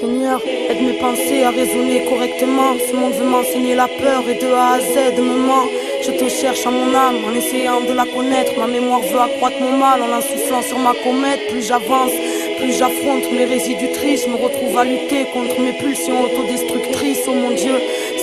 Seigneur, aide mes pensées à raisonner correctement. Ce monde veut m'enseigner la peur et de A à Z me ment. Je te cherche à mon âme en essayant de la connaître. Ma mémoire veut accroître mon mal en insoufflant sur ma comète. Plus j'avance, plus j'affronte mes résidus tristes. Je me retrouve à lutter contre mes pulsions autodestructrices. Oh mon Dieu,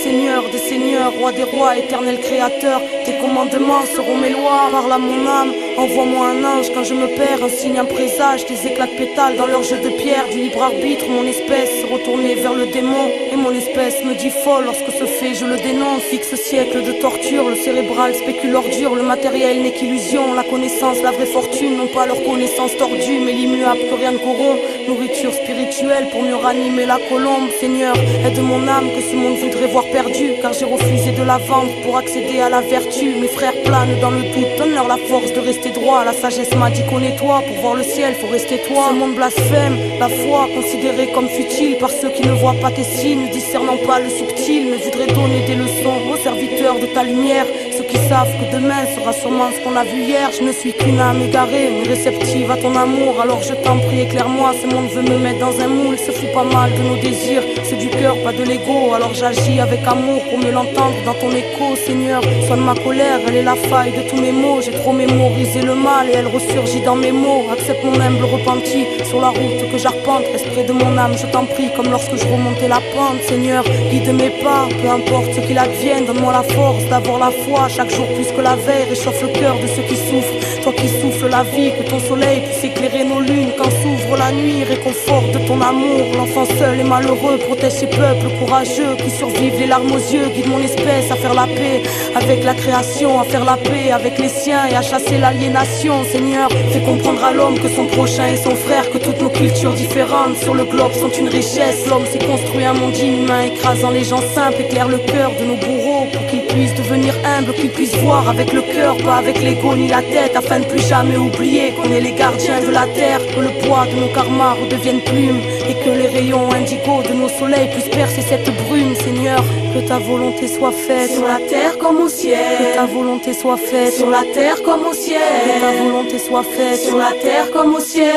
Seigneur des seigneurs, roi des rois, éternel créateur, tes commandements seront mes lois. Parle à mon âme, envoie-moi un ange quand je me perds, un signe, un présage, des éclats de pétales dans leur jeu de pierre, du libre arbitre, mon espèce retournée vers le démon. Et mon espèce me dit folle lorsque ce fait je le dénonce. Fixe siècle de torture, le cérébral spécule ordure, le matériel n'est qu'illusion, la connaissance, la vraie fortune, non pas leur connaissance tordue, mais l'immuable que rien ne corrompt. Nourriture spirituelle pour mieux ranimer la colombe. Seigneur, aide mon âme que ce monde voudrait voir perdue, car j'ai refusé de la vendre pour accéder à la vertu. Mes frères planent dans le doute, donne-leur la force de rester droit. La sagesse m'a dit connais-toi, pour voir le ciel faut rester toi. Ce monde blasphème, la foi considérée comme futile par ceux qui ne voient pas tes signes, discernant pas le subtil, mais voudraient donner des leçons aux serviteurs de ta lumière. Ceux qui savent que demain sera sûrement ce qu'on a vu hier. Je ne suis qu'une âme égarée, mais réceptive à ton amour. Alors je t'en prie, éclaire-moi, ce monde veut me mettre dans un moule. Se fout pas mal de nos désirs, c'est du cœur, pas de l'ego. Alors j'agis avec amour pour mieux l'entendre dans ton écho. Seigneur, soigne ma colère, elle est la faille de tous mes mots. J'ai trop mémorisé le mal et elle ressurgit dans mes mots. Accepte mon humble repenti sur la route que j'arpente. Reste près de mon âme, je t'en prie, comme lorsque je remontais la pente. Seigneur, guide mes pas, peu importe ce qu'il advienne. Donne-moi la force d'avoir la foi chaque jour plus que la veille. Réchauffe le cœur de ceux qui souffrent, toi qui souffles la vie. Que ton soleil puisse éclairer nos lunes quand s'ouvre la nuit. Réconforte de ton amour l'enfant seul et malheureux. Protège ces peuples courageux qui survivent les larmes aux yeux. Guide mon espèce à faire la paix avec la création, à faire la paix avec les siens et à chasser l'aliénation. Seigneur, fais comprendre à l'homme que son prochain est son frère, que toutes nos cultures différentes sur le globe sont une richesse. L'homme s'est construit un monde inhumain, écrasant les gens simples. Éclaire le cœur de nos bourreaux pour qu'ils puissent devenir humbles, qu'ils puissent voir avec le cœur, pas avec l'ego ni la tête, afin de plus jamais oublier qu'on est les gardiens de la terre. Que le poids de nos karmas redevienne plume et que les rayons indigo de nos soleils puissent percer cette brume. Seigneur, que ta volonté soit faite sur la terre comme au ciel. Que ta volonté soit faite sur la terre comme au ciel. Que ta volonté soit faite sur la terre comme au ciel.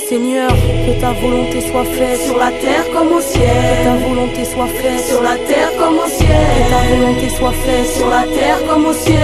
Seigneur, que ta volonté soit faite sur la terre comme au ciel. Que ta volonté soit faite sur la terre comme au ciel. Que ta volonté soit faite sur la terre comme au ciel.